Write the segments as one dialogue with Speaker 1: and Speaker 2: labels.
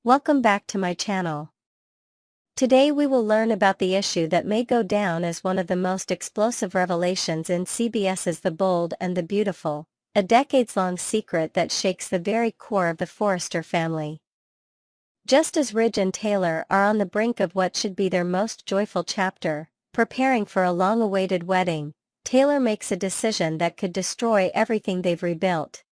Speaker 1: Welcome back to my channel. Today we will learn about the issue that may go down as one of the most explosive revelations in CBS's The Bold and the Beautiful, a decades-long secret that shakes the very core of the Forrester family. Just as Ridge and Taylor are on the brink of what should be their most joyful chapter, preparing for a long-awaited wedding, Taylor makes a decision that could destroy everything they've rebuilt.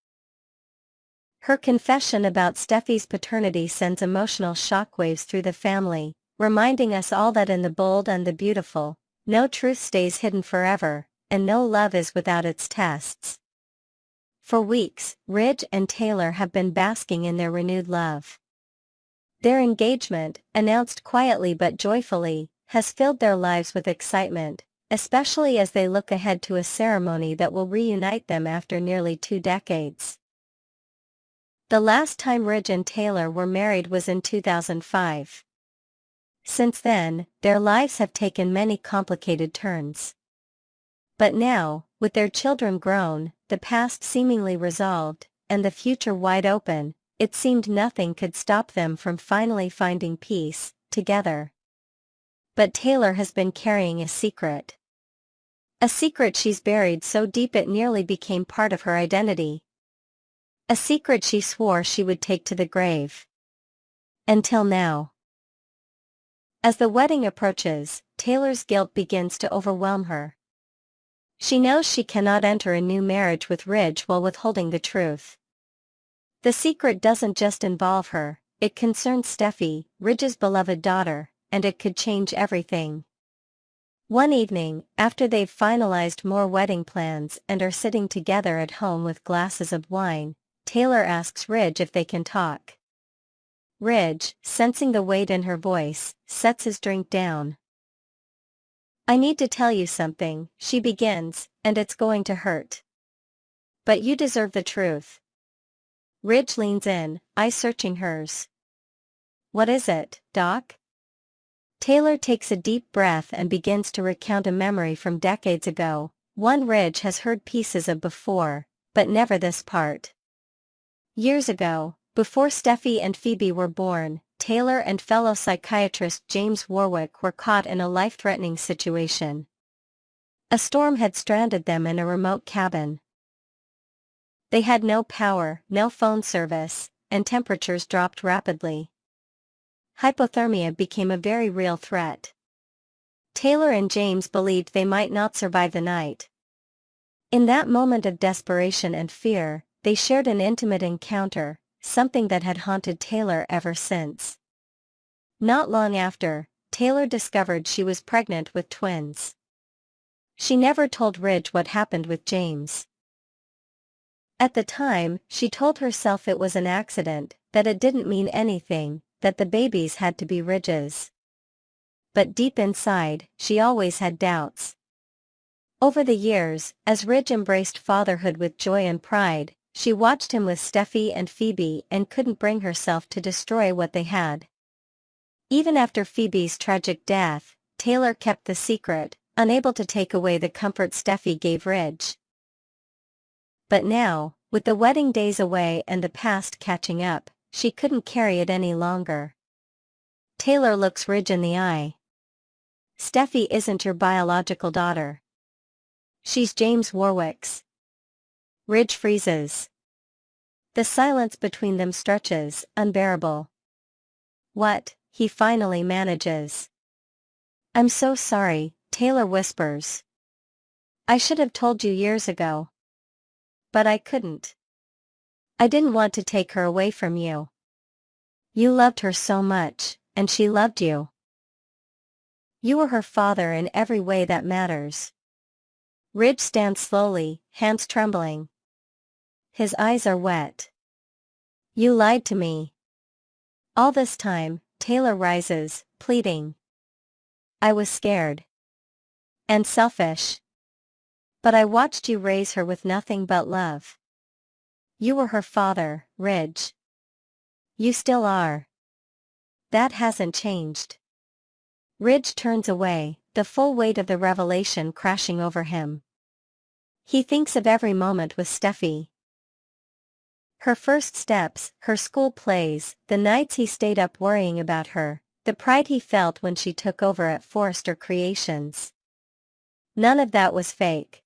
Speaker 1: Her confession about Steffi's paternity sends emotional shockwaves through the family, reminding us all that in The Bold and the Beautiful, no truth stays hidden forever, and no love is without its tests. For weeks, Ridge and Taylor have been basking in their renewed love. Their engagement, announced quietly but joyfully, has filled their lives with excitement, especially as they look ahead to a ceremony that will reunite them after nearly 2 decades. The last time Ridge and Taylor were married was in 2005. Since then, their lives have taken many complicated turns. But now, with their children grown, the past seemingly resolved, and the future wide open, it seemed nothing could stop them from finally finding peace, together. But Taylor has been carrying a secret. A secret she's buried so deep it nearly became part of her identity. A secret she swore she would take to the grave. Until now. As the wedding approaches, Taylor's guilt begins to overwhelm her. She knows she cannot enter a new marriage with Ridge while withholding the truth. The secret doesn't just involve her, it concerns Steffi, Ridge's beloved daughter, and it could change everything. One evening, after they've finalized more wedding plans and are sitting together at home with glasses of wine, Taylor asks Ridge if they can talk. Ridge, sensing the weight in her voice, sets his drink down. "I need to tell you something," she begins, "and it's going to hurt. But you deserve the truth." Ridge leans in, eyes searching hers. "What is it, Doc?" Taylor takes a deep breath and begins to recount a memory from decades ago, one Ridge has heard pieces of before, but never this part. Years ago, before Steffi and Phoebe were born, Taylor and fellow psychiatrist James Warwick were caught in a life-threatening situation. A storm had stranded them in a remote cabin. They had no power, no phone service, and temperatures dropped rapidly. Hypothermia became a very real threat. Taylor and James believed they might not survive the night. In that moment of desperation and fear, they shared an intimate encounter, something that had haunted Taylor ever since. Not long after, Taylor discovered she was pregnant with twins. She never told Ridge what happened with James. At the time, she told herself it was an accident, that it didn't mean anything, that the babies had to be Ridge's. But deep inside, she always had doubts. Over the years, as Ridge embraced fatherhood with joy and pride, she watched him with Steffi and Phoebe and couldn't bring herself to destroy what they had. Even after Phoebe's tragic death, Taylor kept the secret, unable to take away the comfort Steffi gave Ridge. But now, with the wedding days away and the past catching up, she couldn't carry it any longer. Taylor looks Ridge in the eye. "Steffi isn't your biological daughter. She's James Warwick's." Ridge freezes. The silence between them stretches, unbearable. "What?" he finally manages. "I'm so sorry," Taylor whispers. "I should have told you years ago. But I couldn't. I didn't want to take her away from you. You loved her so much, and she loved you. You were her father in every way that matters." Ridge stands slowly, hands trembling. His eyes are wet. "You lied to me." All this time, Taylor rises, pleading. "I was scared. And selfish. But I watched you raise her with nothing but love. You were her father, Ridge. You still are. That hasn't changed." Ridge turns away, the full weight of the revelation crashing over him. He thinks of every moment with Steffi. Her first steps, her school plays, the nights he stayed up worrying about her, the pride he felt when she took over at Forrester Creations. None of that was fake.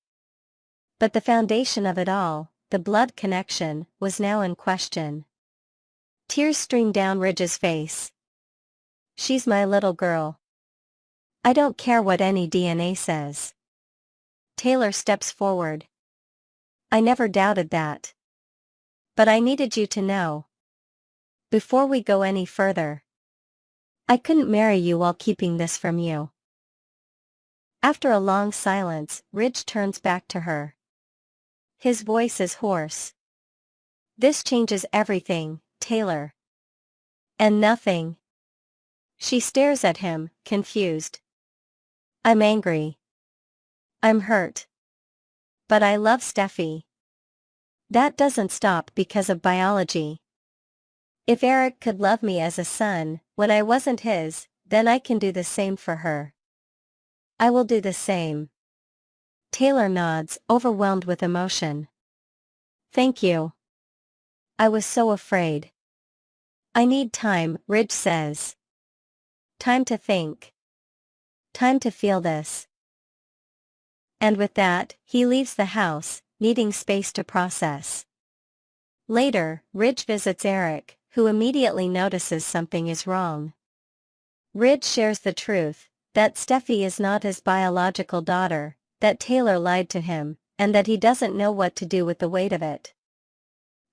Speaker 1: But the foundation of it all, the blood connection, was now in question. Tears streamed down Ridge's face. She's my little girl. I don't care what any DNA says. Taylor steps forward. I never doubted that. But I needed you to know. Before we go any further, I couldn't marry you while keeping this from you. After a long silence, Ridge turns back to her. His voice is hoarse. This changes everything, Taylor. And nothing. She stares at him, confused. I'm angry. I'm hurt. But I love Steffi. That doesn't stop because of biology. If Eric could love me as a son, when I wasn't his, then I can do the same for her. I will do the same. Taylor nods, overwhelmed with emotion. Thank you. I was so afraid. I need time, Ridge says. Time to think. Time to feel this. And with that, he leaves the house, needing space to process. Later, Ridge visits Eric, who immediately notices something is wrong. Ridge shares the truth, that Steffi is not his biological daughter, that Taylor lied to him, and that he doesn't know what to do with the weight of it.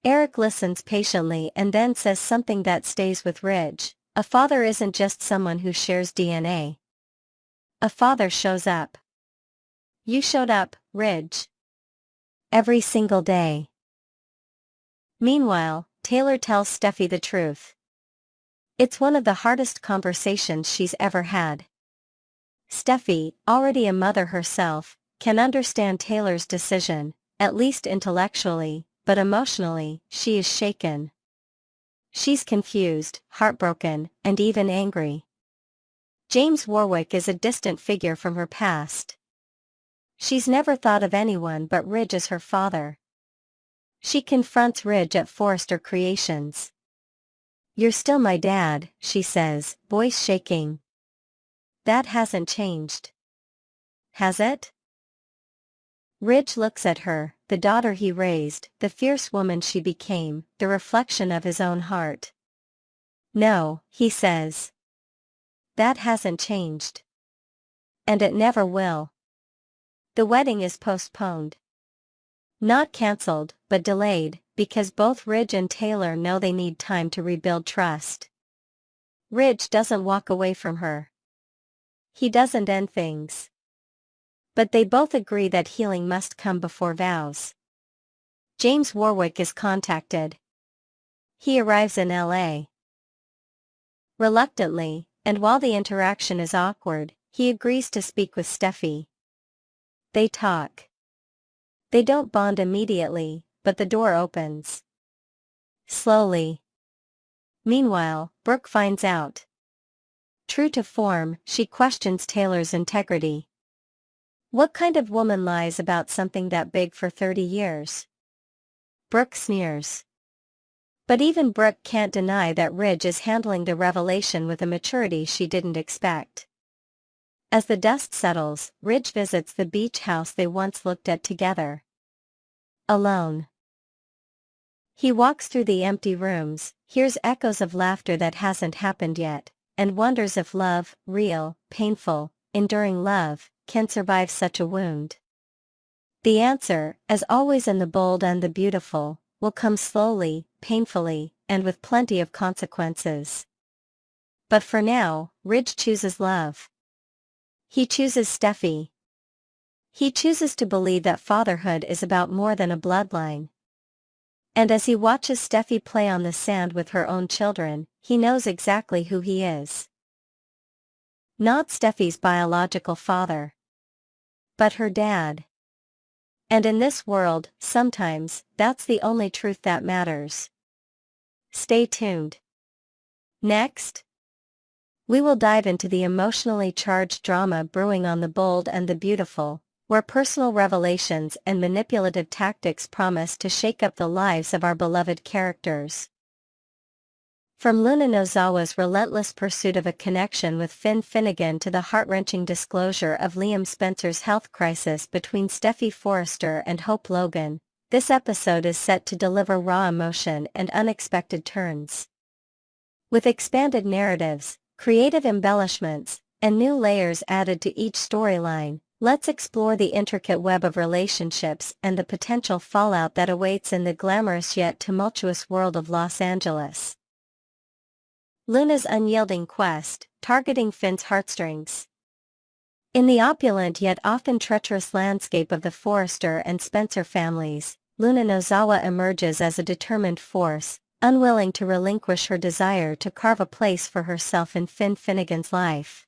Speaker 1: Eric listens patiently and then says something that stays with Ridge. A father isn't just someone who shares DNA. A father shows up. You showed up, Ridge. Every single day. Meanwhile, Taylor tells Steffi the truth. It's one of the hardest conversations she's ever had. Steffi, already a mother herself, can understand Taylor's decision, at least intellectually, but emotionally, she is shaken. She's confused, heartbroken, and even angry. James Warwick is a distant figure from her past. She's never thought of anyone but Ridge as her father. She confronts Ridge at Forrester Creations. You're still my dad, she says, voice shaking. That hasn't changed. Has it? Ridge looks at her, the daughter he raised, the fierce woman she became, the reflection of his own heart. No, he says. That hasn't changed. And it never will. The wedding is postponed. Not cancelled, but delayed, because both Ridge and Taylor know they need time to rebuild trust. Ridge doesn't walk away from her. He doesn't end things. But they both agree that healing must come before vows. James Warwick is contacted. He arrives in LA. Reluctantly, and while the interaction is awkward, he agrees to speak with Steffi. They talk. They don't bond immediately, but the door opens. Slowly. Meanwhile, Brooke finds out. True to form, she questions Taylor's integrity. What kind of woman lies about something that big for 30 years? Brooke sneers. But even Brooke can't deny that Ridge is handling the revelation with a maturity she didn't expect. As the dust settles, Ridge visits the beach house they once looked at together. Alone. He walks through the empty rooms, hears echoes of laughter that hasn't happened yet, and wonders if love, real, painful, enduring love, can survive such a wound. The answer, as always in the bold and the beautiful, will come slowly, painfully, and with plenty of consequences. But for now, Ridge chooses love. He chooses Steffi. He chooses to believe that fatherhood is about more than a bloodline. And as he watches Steffi play on the sand with her own children, he knows exactly who he is. Not Steffi's biological father, but her dad. And in this world, sometimes, that's the only truth that matters. Stay tuned. Next, we will dive into the emotionally charged drama brewing on The Bold and the Beautiful, where personal revelations and manipulative tactics promise to shake up the lives of our beloved characters. From Luna Nozawa's relentless pursuit of a connection with Finn Finnegan to the heart-wrenching disclosure of Liam Spencer's health crisis between Steffi Forrester and Hope Logan, this episode is set to deliver raw emotion and unexpected turns. With expanded narratives, creative embellishments, and new layers added to each storyline, let's explore the intricate web of relationships and the potential fallout that awaits in the glamorous yet tumultuous world of Los Angeles. Luna's unyielding quest, targeting Finn's heartstrings. In the opulent yet often treacherous landscape of the Forrester and Spencer families, Luna Nozawa emerges as a determined force, unwilling to relinquish her desire to carve a place for herself in Finn Finnegan's life.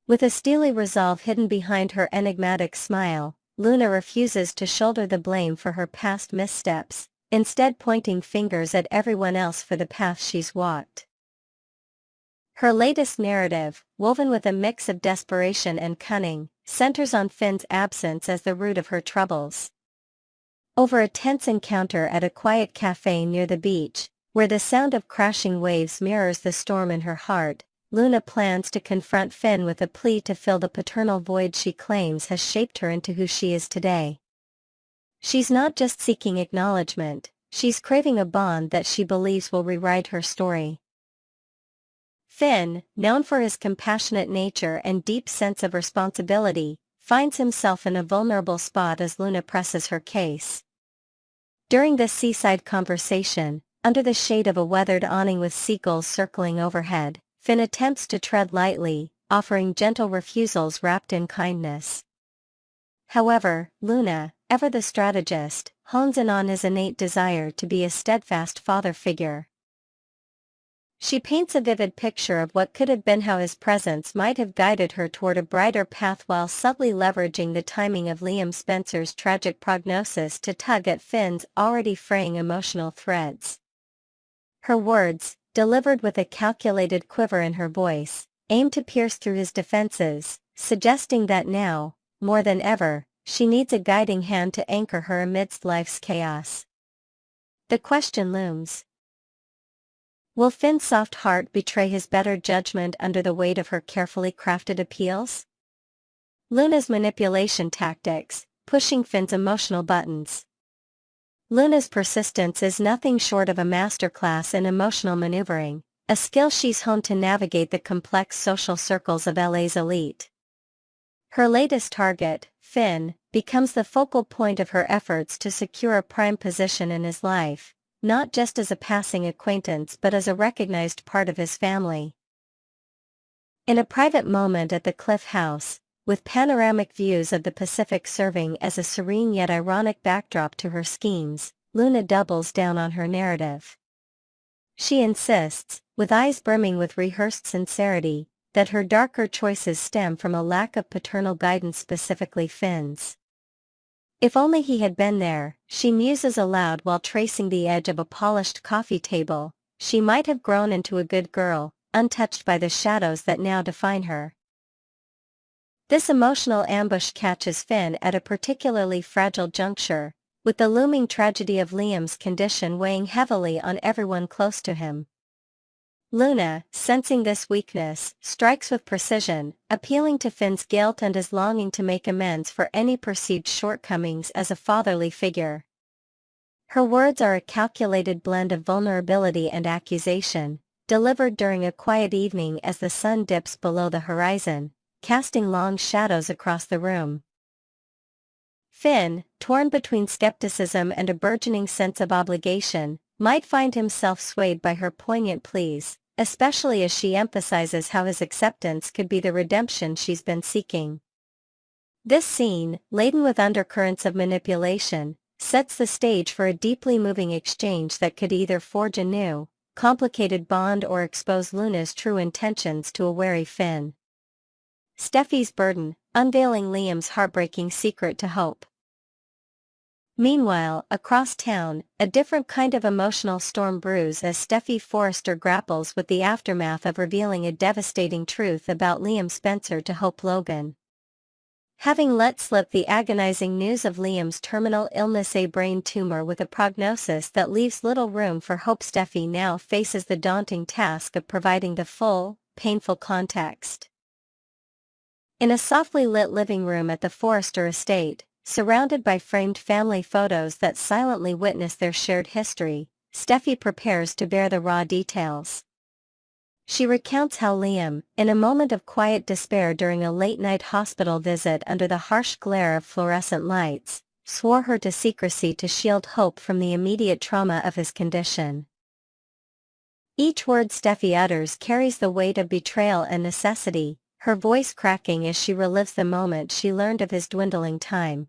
Speaker 1: With a steely resolve hidden behind her enigmatic smile, Luna refuses to shoulder the blame for her past missteps, instead pointing fingers at everyone else for the path she's walked. Her latest narrative, woven with a mix of desperation and cunning, centers on Finn's absence as the root of her troubles. Over a tense encounter at a quiet cafe near the beach, where the sound of crashing waves mirrors the storm in her heart, Luna plans to confront Finn with a plea to fill the paternal void she claims has shaped her into who she is today. She's not just seeking acknowledgement, she's craving a bond that she believes will rewrite her story. Finn, known for his compassionate nature and deep sense of responsibility, finds himself in a vulnerable spot as Luna presses her case. During this seaside conversation, under the shade of a weathered awning with seagulls circling overhead, Finn attempts to tread lightly, offering gentle refusals wrapped in kindness. However, Luna, ever the strategist, hones in on his innate desire to be a steadfast father figure. She paints a vivid picture of what could have been, how his presence might have guided her toward a brighter path, while subtly leveraging the timing of Liam Spencer's tragic prognosis to tug at Finn's already fraying emotional threads. Her words, delivered with a calculated quiver in her voice, aim to pierce through his defenses, suggesting that now, more than ever, she needs a guiding hand to anchor her amidst life's chaos. The question looms. Will Finn's soft heart betray his better judgment under the weight of her carefully crafted appeals? Luna's manipulation tactics, pushing Finn's emotional buttons. Luna's persistence is nothing short of a masterclass in emotional maneuvering, a skill she's honed to navigate the complex social circles of LA's elite. Her latest target, Finn, becomes the focal point of her efforts to secure a prime position in his life, not just as a passing acquaintance but as a recognized part of his family. In a private moment at the Cliff House, with panoramic views of the Pacific serving as a serene yet ironic backdrop to her schemes, Luna doubles down on her narrative. She insists, with eyes brimming with rehearsed sincerity, that her darker choices stem from a lack of paternal guidance, specifically Finn's. If only he had been there, she muses aloud while tracing the edge of a polished coffee table, she might have grown into a good girl, untouched by the shadows that now define her. This emotional ambush catches Finn at a particularly fragile juncture, with the looming tragedy of Liam's condition weighing heavily on everyone close to him. Luna, sensing this weakness, strikes with precision, appealing to Finn's guilt and his longing to make amends for any perceived shortcomings as a fatherly figure. Her words are a calculated blend of vulnerability and accusation, delivered during a quiet evening as the sun dips below the horizon, casting long shadows across the room. Finn, torn between skepticism and a burgeoning sense of obligation, might find himself swayed by her poignant pleas, especially as she emphasizes how his acceptance could be the redemption she's been seeking. This scene, laden with undercurrents of manipulation, sets the stage for a deeply moving exchange that could either forge a new, complicated bond or expose Luna's true intentions to a wary Finn. Steffi's burden, unveiling Liam's heartbreaking secret to Hope. Meanwhile, across town, a different kind of emotional storm brews as Steffi Forrester grapples with the aftermath of revealing a devastating truth about Liam Spencer to Hope Logan. Having let slip the agonizing news of Liam's terminal illness, a brain tumor with a prognosis that leaves little room for hope, Steffi now faces the daunting task of providing the full, painful context. In a softly lit living room at the Forrester estate, surrounded by framed family photos that silently witness their shared history, Steffi prepares to bear the raw details. She recounts how Liam, in a moment of quiet despair during a late-night hospital visit under the harsh glare of fluorescent lights, swore her to secrecy to shield hope from the immediate trauma of his condition. Each word Steffi utters carries the weight of betrayal and necessity, her voice cracking as she relives the moment she learned of his dwindling time.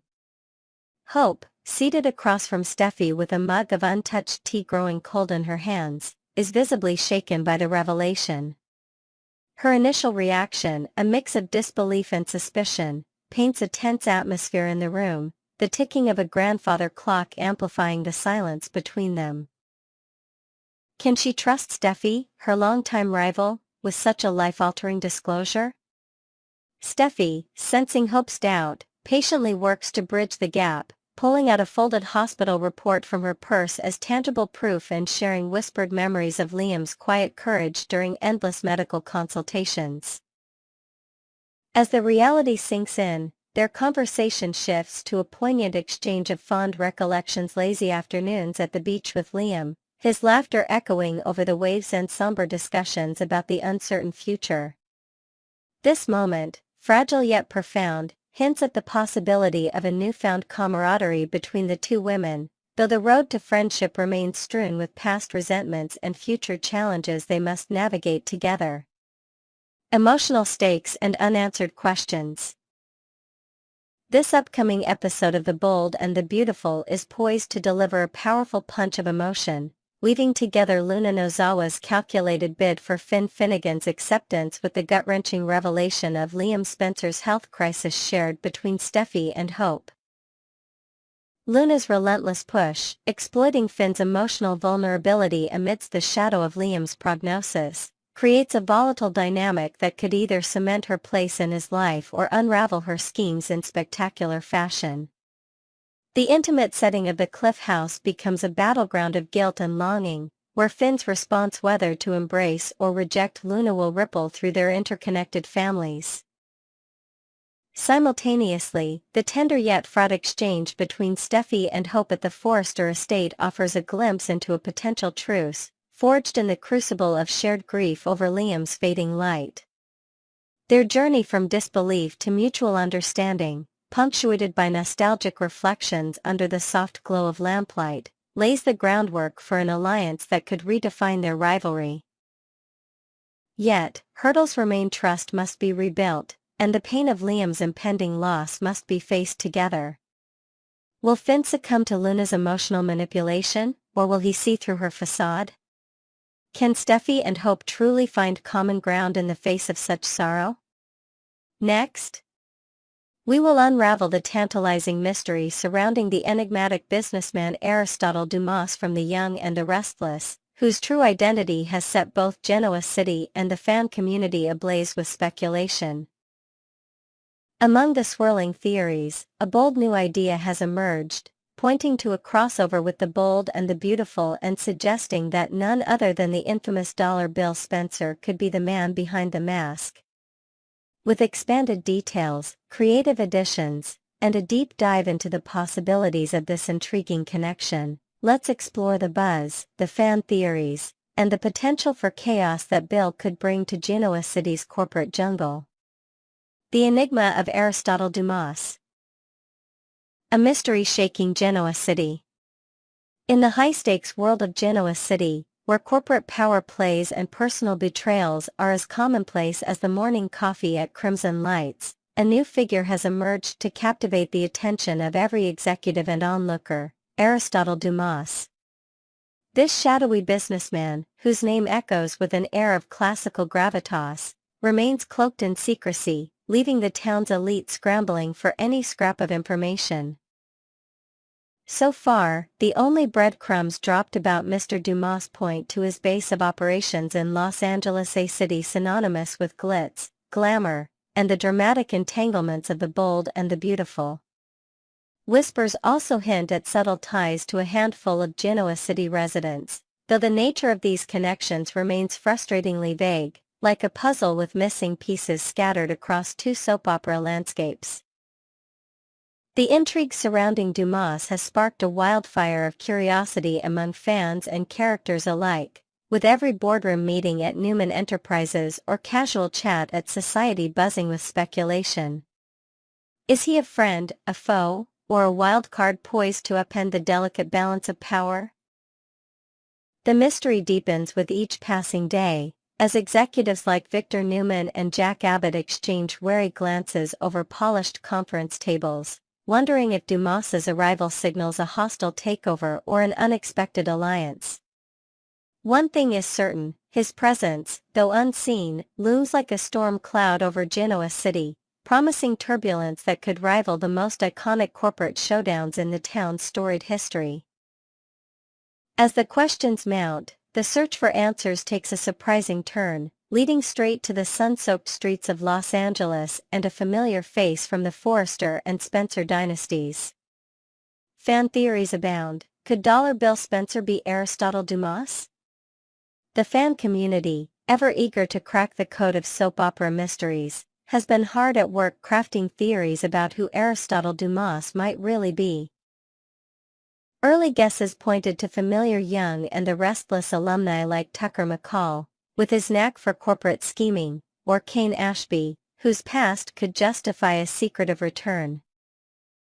Speaker 1: Hope, seated across from Steffi with a mug of untouched tea growing cold in her hands, is visibly shaken by the revelation. Her initial reaction, a mix of disbelief and suspicion, paints a tense atmosphere in the room, the ticking of a grandfather clock amplifying the silence between them. Can she trust Steffi, her longtime rival, with such a life-altering disclosure? Steffi, sensing Hope's doubt, patiently works to bridge the gap, pulling out a folded hospital report from her purse as tangible proof and sharing whispered memories of Liam's quiet courage during endless medical consultations. As the reality sinks in, their conversation shifts to a poignant exchange of fond recollections, lazy afternoons at the beach with Liam, his laughter echoing over the waves, and somber discussions about the uncertain future. This moment, fragile yet profound, hints at the possibility of a newfound camaraderie between the two women, though the road to friendship remains strewn with past resentments and future challenges they must navigate together. Emotional stakes and unanswered questions. This upcoming episode of The Bold and the Beautiful is poised to deliver a powerful punch of emotion, weaving together Luna Nozawa's calculated bid for Finn Finnegan's acceptance with the gut-wrenching revelation of Liam Spencer's health crisis shared between Steffi and Hope. Luna's relentless push, exploiting Finn's emotional vulnerability amidst the shadow of Liam's prognosis, creates a volatile dynamic that could either cement her place in his life or unravel her schemes in spectacular fashion. The intimate setting of the Cliff House becomes a battleground of guilt and longing, where Finn's response, whether to embrace or reject Luna, will ripple through their interconnected families. Simultaneously, the tender yet fraught exchange between Steffi and Hope at the Forrester estate offers a glimpse into a potential truce, forged in the crucible of shared grief over Liam's fading light. Their journey from disbelief to mutual understanding, punctuated by nostalgic reflections under the soft glow of lamplight, lays the groundwork for an alliance that could redefine their rivalry. Yet, hurdles remain. Trust must be rebuilt, and the pain of Liam's impending loss must be faced together. Will Finn succumb to Luna's emotional manipulation, or will he see through her facade? Can Steffi and Hope truly find common ground in the face of such sorrow? Next, we will unravel the tantalizing mystery surrounding the enigmatic businessman Aristotle Dumas from the Young and the Restless, whose true identity has set both Genoa City and the fan community ablaze with speculation. Among the swirling theories, a bold new idea has emerged, pointing to a crossover with The Bold and the Beautiful and suggesting that none other than the infamous dollar bill Spencer could be the man behind the mask. With expanded details, creative additions, and a deep dive into the possibilities of this intriguing connection, let's explore the buzz, the fan theories, and the potential for chaos that Bill could bring to Genoa City's corporate jungle. The enigma of Aristotle Dumas. A mystery shaking Genoa City. In the high-stakes world of Genoa City, where corporate power plays and personal betrayals are as commonplace as the morning coffee at Crimson Lights, a new figure has emerged to captivate the attention of every executive and onlooker, Aristotle Dumas. This shadowy businessman, whose name echoes with an air of classical gravitas, remains cloaked in secrecy, leaving the town's elite scrambling for any scrap of information. So far, the only breadcrumbs dropped about Mr. Dumas point to his base of operations in Los Angeles, a city synonymous with glitz, glamour, and the dramatic entanglements of the bold and the beautiful. Whispers also hint at subtle ties to a handful of Genoa city residents, though the nature of these connections remains frustratingly vague, like a puzzle with missing pieces scattered across two soap opera landscapes. The intrigue surrounding Dumas has sparked a wildfire of curiosity among fans and characters alike, with every boardroom meeting at Newman Enterprises or casual chat at Society buzzing with speculation. Is he a friend, a foe, or a wild card poised to upend the delicate balance of power? The mystery deepens with each passing day, as executives like Victor Newman and Jack Abbott exchange wary glances over polished conference tables, wondering if Dumas's arrival signals a hostile takeover or an unexpected alliance. One thing is certain, his presence, though unseen, looms like a storm cloud over Genoa City, promising turbulence that could rival the most iconic corporate showdowns in the town's storied history. As the questions mount, the search for answers takes a surprising turn, leading straight to the sun-soaked streets of Los Angeles and a familiar face from the Forrester and Spencer dynasties. Fan theories abound. Could Dollar Bill Spencer be Aristotle Dumas? The fan community, ever eager to crack the code of soap opera mysteries, has been hard at work crafting theories about who Aristotle Dumas might really be. Early guesses pointed to familiar young and the restless alumni like Tucker McCall, with his knack for corporate scheming, or Kane Ashby, whose past could justify a secretive return.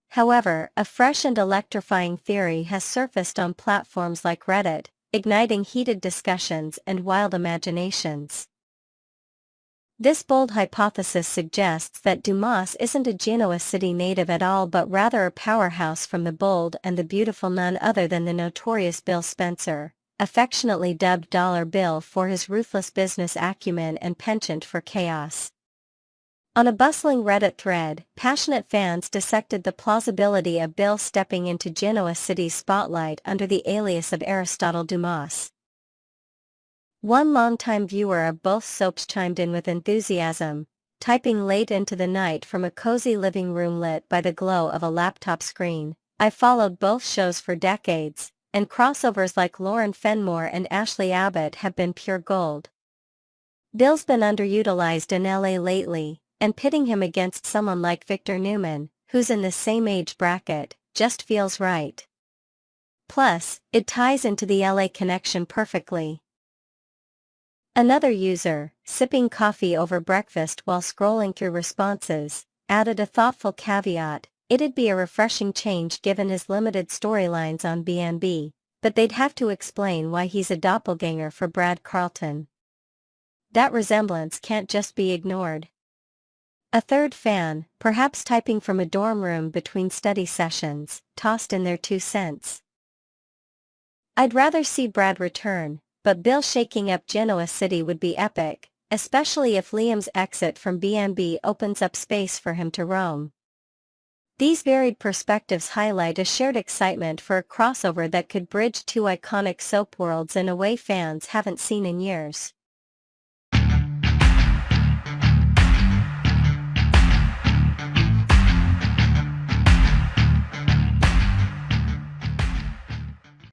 Speaker 1: However, a fresh and electrifying theory has surfaced on platforms like Reddit, igniting heated discussions and wild imaginations. This bold hypothesis suggests that Dumas isn't a Genoa City native at all but rather a powerhouse from the bold and the beautiful, none other than the notorious Bill Spencer, affectionately dubbed Dollar Bill for his ruthless business acumen and penchant for chaos. On a bustling Reddit thread, passionate fans dissected the plausibility of Bill stepping into Genoa City's spotlight under the alias of Aristotle Dumas. One longtime viewer of both soaps chimed in with enthusiasm, typing late into the night from a cozy living room lit by the glow of a laptop screen. "I followed both shows for decades, and crossovers like Lauren Fenmore and Ashley Abbott have been pure gold. Bill's been underutilized in LA lately, and pitting him against someone like Victor Newman, who's in the same age bracket, just feels right. Plus, it ties into the LA connection perfectly." Another user, sipping coffee over breakfast while scrolling through responses, added a thoughtful caveat: "It'd be a refreshing change given his limited storylines on B&B, but they'd have to explain why he's a doppelganger for Brad Carlton. That resemblance can't just be ignored." A third fan, perhaps typing from a dorm room between study sessions, tossed in their 2 cents. "I'd rather see Brad return, but Bill shaking up Genoa City would be epic, especially if Liam's exit from B&B opens up space for him to roam." These varied perspectives highlight a shared excitement for a crossover that could bridge two iconic soap worlds in a way fans haven't seen in years.